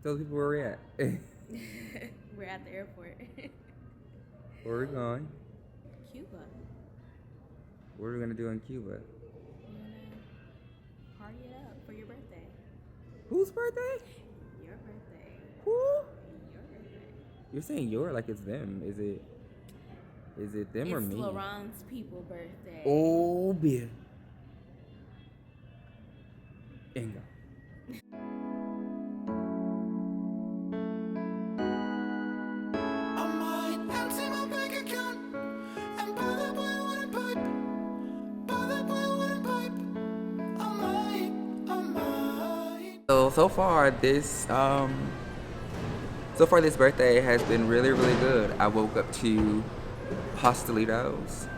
Tell the people where we're at. We're at the airport. Where are we going? Cuba. What are we gonna do in Cuba? We're gonna party it up for your birthday. Whose birthday? Your birthday. Who? Your birthday. You're saying your like it's them. Is it them or me? It's Laurent's people birthday. Oh, beer. Inga. So far this birthday has been really, really good. I woke up to pastelitos,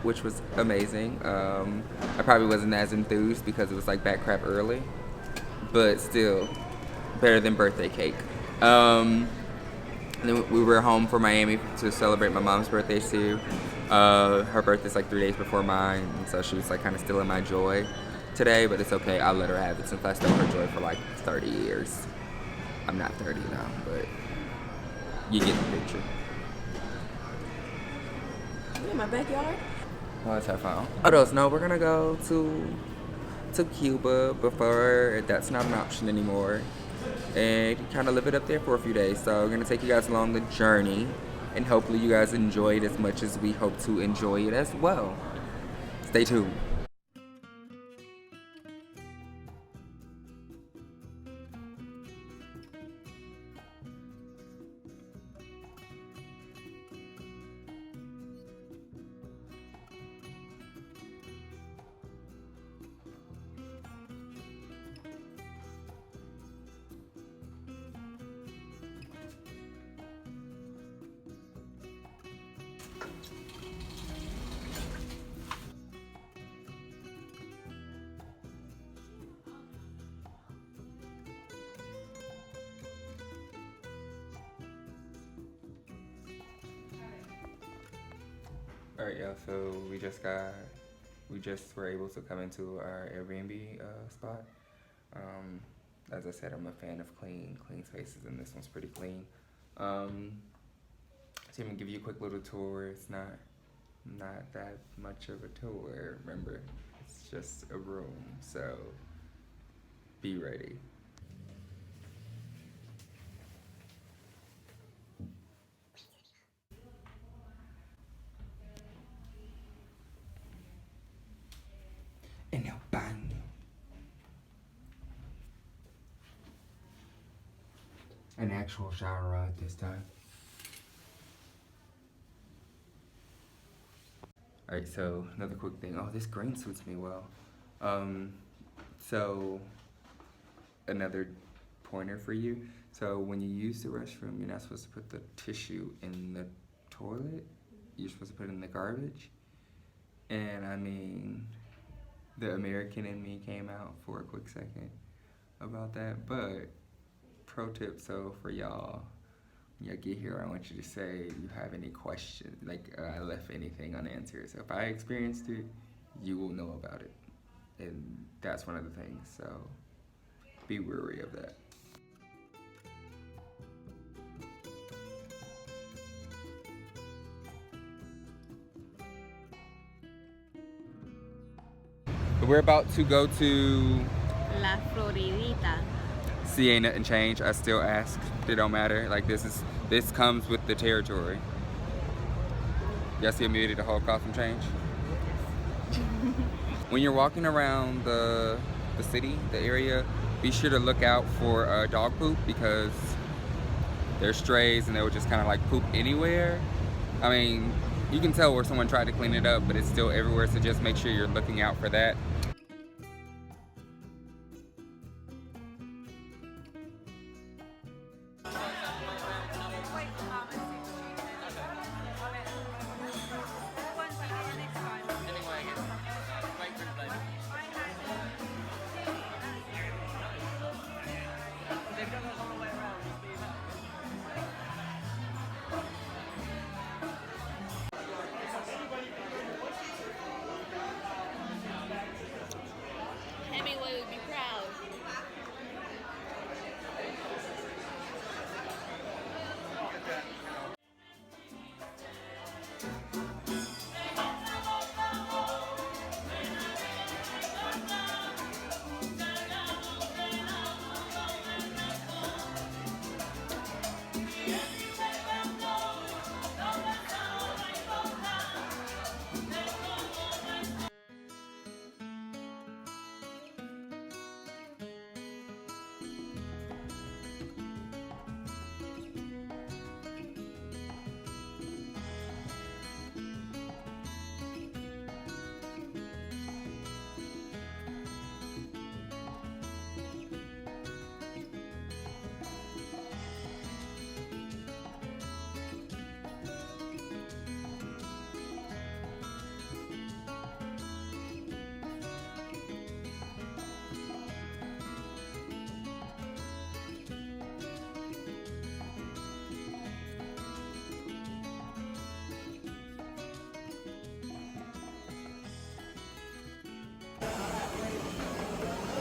which was amazing. I probably wasn't as enthused because it was like back crap early, but still better than birthday cake. And then we were home for Miami to celebrate my mom's birthday too. Her birthday's like 3 days before mine, and so she was like kind of stealing my joy today, but it's okay. I'll let her have it since I stole her joy for like 30 years. I'm not 30 now, but you get the picture. You in my backyard? Oh, let's have fun. What else? No, we're gonna go to Cuba before that's not an option anymore, and kind of live it up there for a few days. So we're gonna take you guys along the journey, and hopefully you guys enjoy it as much as we hope to enjoy it as well. Stay tuned. Alright, y'all, so we just were able to come into our AirBNB spot. As I said, I'm a fan of clean spaces, and this one's pretty clean. So I'm gonna give you a quick little tour. It's not that much of a tour, remember, it's just a room, so be ready. En el baño. An actual shower rod this time. Alright, so another quick thing. Oh, this green suits me well. So another pointer for you. So when you use the restroom, you're not supposed to put the tissue in the toilet. You're supposed to put it in the garbage. And I mean, the American in me came out for a quick second about that. But pro tip, so for y'all, when y'all get here, I want you to say you have any questions, like I left anything unanswered. So if I experienced it, you will know about it. And that's one of the things, so be wary of that. We're about to go to La Floridita. see, ain't nothing changed. I still ask. It don't matter. Like this comes with the territory. Y'all see immediately the whole costume change? When you're walking around the city, the area, be sure to look out for dog poop because they're strays and they will just kind of like poop anywhere. I mean, you can tell where someone tried to clean it up, but it's still everywhere, so just make sure you're looking out for that.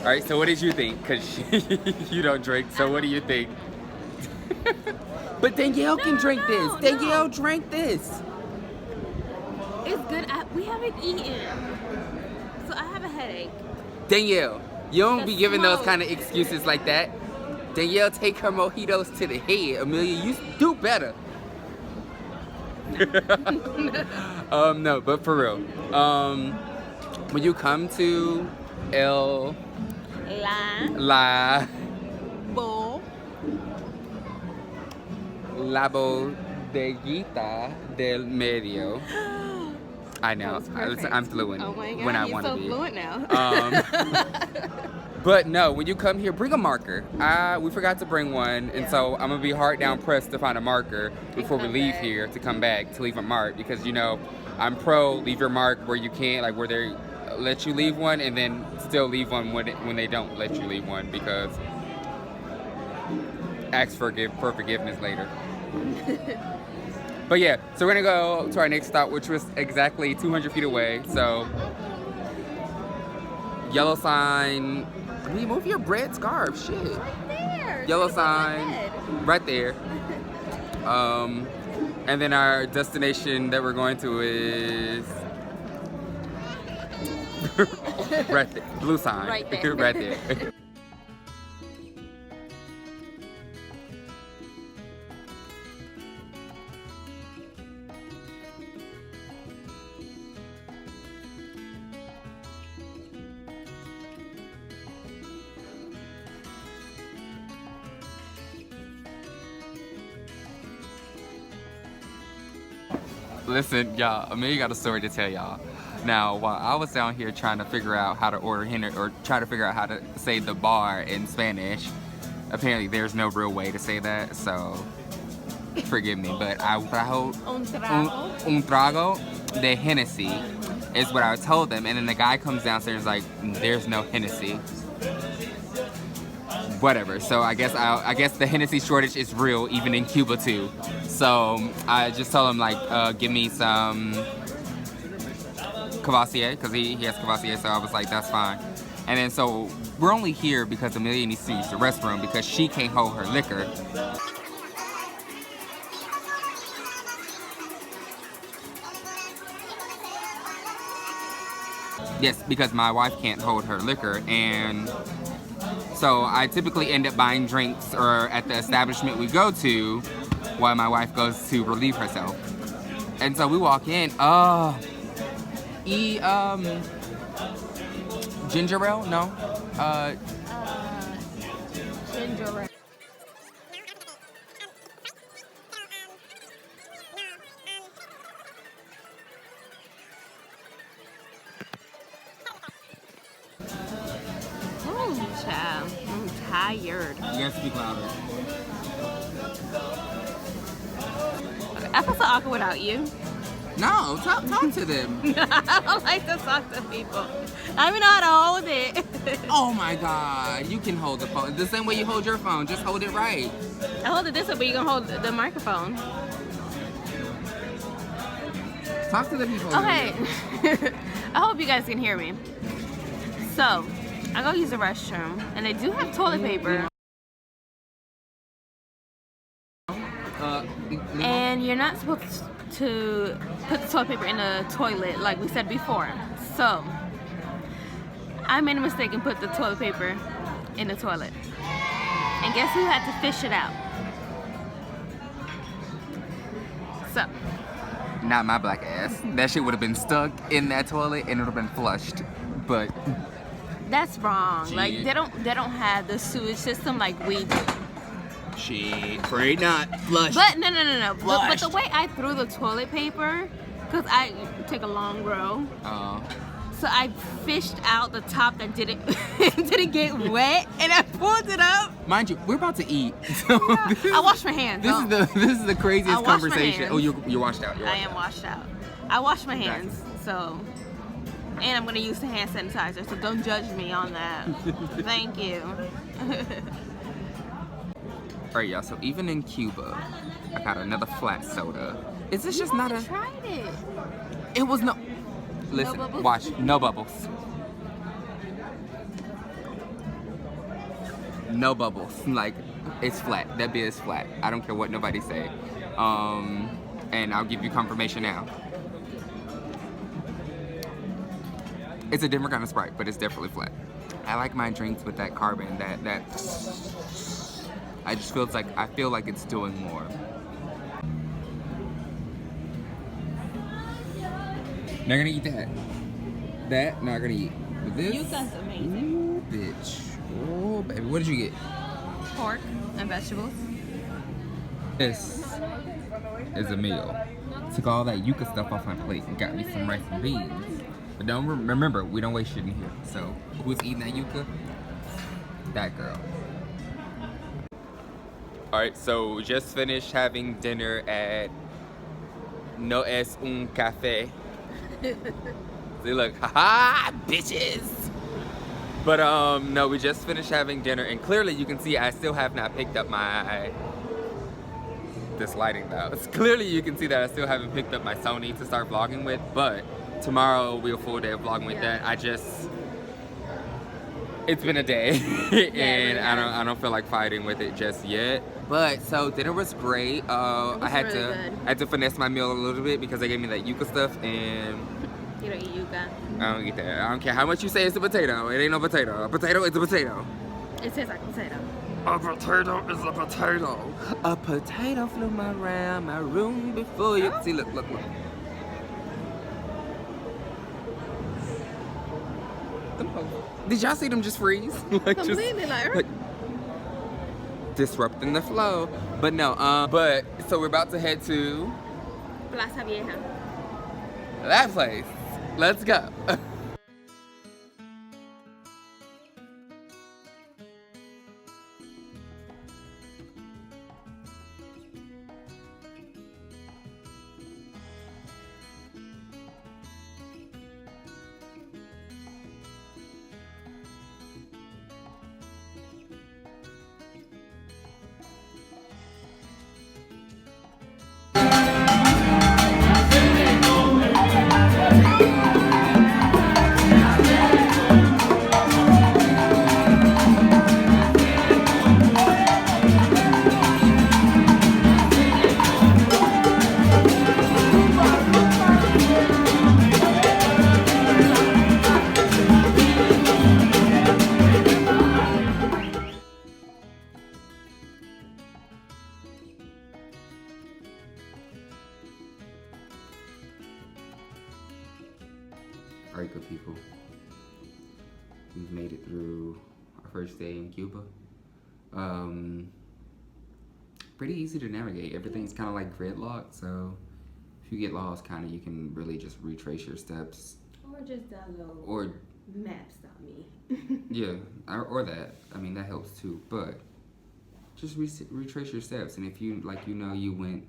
All right, so what did you think? Because you don't drink, so what do you think? But Danielle can drink this. Danielle drank this. It's good. We haven't eaten, so I have a headache. Danielle, you don't be giving those smoke. kind of excuses like that. Danielle, take her mojitos to the head. Amelia, you do better. No, but for real. When you come to La La Bodeguita del Medio. I know. I'm fluent Oh my God, when I you're want to so be. fluent now. But no, when you come here, bring a marker. We forgot to bring one, and so I'm gonna be hard down pressed to find a marker before we leave here to come back to leave a mark, because you know I'm pro leave your mark where you can, like where they let you leave one, and then still leave one when they don't let you leave one, because ask for forgiveness later. But yeah, so we're gonna go to our next stop, which was exactly 200 feet away. So yellow sign. I mean, move your bread scarf. Shit. Right there. Yellow Look at my sign. head. Right there. And then our destination that we're going to is right there. Blue sign. Right there. Right there. Listen, y'all, Amelia got a story to tell y'all. Now, while I was down here trying to figure out how to order Henry, or try to figure out how to say the bar in Spanish, apparently there's no real way to say that, so forgive me. But I trajo un trago de Hennessy is what I told them, and then the guy comes downstairs like, there's no Hennessy. Whatever. So I guess the Hennessy shortage is real, even in Cuba too. So I just told him like, give me some Cavassier, because he has Cavassier. So I was like, that's fine. And then so we're only here because Amelia needs to use the restroom because she can't hold her liquor. Yes, because my wife can't hold her liquor, and so I typically end up buying drinks or at the establishment we go to while my wife goes to relieve herself. And so we walk in, ginger ale? No. Ginger ale. Oh, child. I'm tired. You gotta speak louder. I feel so awkward without you. No, talk to them. I don't like to talk to people. I don't even know how to hold it. Oh my God, you can hold the phone. The same way you hold your phone, just hold it right. I hold it this way, but you're gonna hold the microphone. Talk to the people. Okay. I hope you guys can hear me. So, I go use the restroom, and they do have toilet paper. And you're not supposed to put the toilet paper in the toilet like we said before. So, I made a mistake and put the toilet paper in the toilet. And guess who had to fish it out? So. Not my black ass. That shit would have been stuck in that toilet and it would have been flushed. But that's wrong. Shit. Like they don't have the sewage system like we do. Shit, afraid not. Flushed. But no. But the way I threw the toilet paper, because I take a long row. So I fished out the top that didn't get wet, and I pulled it up. Mind you, we're about to eat. So I washed my hands. This is the craziest conversation. My hands. Oh, you're washed out. I am washed out. I washed my hands. So, and I'm gonna use the hand sanitizer. So don't judge me on that. Thank you. Alright, y'all. So even in Cuba, I got another flat soda. Is this just not a? Tried it. It was no. Listen, No bubbles? watch. No bubbles. no bubbles. Like, it's flat. That beer is flat. I don't care what nobody say. And I'll give you confirmation now. It's a different kind of Sprite, but it's definitely flat. I like my drinks with that carbon, that I just feels like, I feel like it's doing more. Not gonna eat that. That, not gonna eat. But this, Yuca's amazing. Ooh, bitch. Oh, baby, what did you get? Pork and vegetables. This is a meal. Took all that yuca stuff off my plate and got me some rice and beans. But don't remember, we don't waste shit in here. So, who's eating that yuca? That girl. Alright, so we just finished having dinner at No Es Un Café. See, look, haha, bitches! But no, we just finished having dinner, and clearly you can see I still have not picked up my, this lighting though. Clearly you can see that I still haven't picked up my Sony to start vlogging with, but tomorrow will be a full day of vlogging with that. It's been a day, and I don't feel like fighting with it just yet. But so dinner was great. I had to finesse my meal a little bit because they gave me that yuca stuff, and You don't eat yuca. I don't eat that. I don't care how much you say it's a potato. It ain't no potato. A potato is a potato. It tastes like potato. A potato is a potato. A potato flew around my room before you. See, look. Did y'all see them just freeze? Like Completely like disrupting the flow. But no, but so we're about to head to Plaza Vieja. that place. Let's go. Alright, good people. We've made it through our first day in Cuba. Pretty easy to navigate. Everything's kind of like gridlocked, so if you get lost, kind of, you can really just retrace your steps. Or just download maps.me. Yeah, or that. I mean, that helps too. But just retrace your steps, and if you you went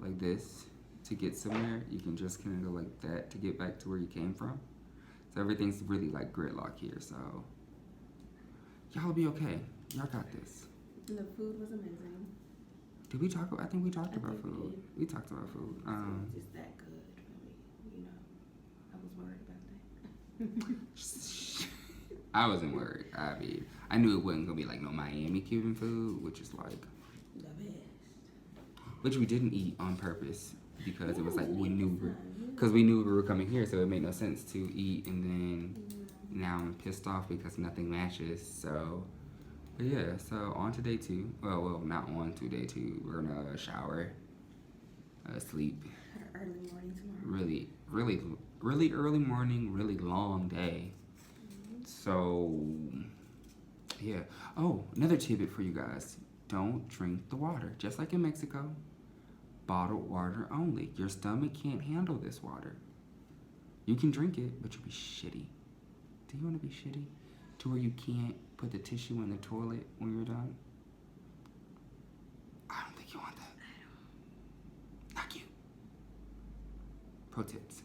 like this to get somewhere, you can just kind of go like that to get back to where you came from. So everything's really like gridlock here. So y'all be okay. Y'all got this. The food was amazing. Did we talk about? I think we talked about food. We talked about food. It's just that good for me. You know, I was worried about that. I wasn't worried. I mean, I knew it wasn't gonna be like no Miami Cuban food, which is like The best. which we didn't eat on purpose because it was like we knew we were coming here, so it made no sense to eat. And then now I'm pissed off because nothing matches. So, but yeah. So on to day 2. Well, not on to day 2. We're gonna shower, sleep. Early morning tomorrow. Really early morning. Really long day. So, yeah. Oh, another tidbit for you guys. Don't drink the water. Just like in Mexico, bottled water only. Your stomach can't handle this water. You can drink it, but you'll be shitty. Do you want to be shitty? To where you can't put the tissue in the toilet when you're done? I don't think you want that. Not cute. Pro tips.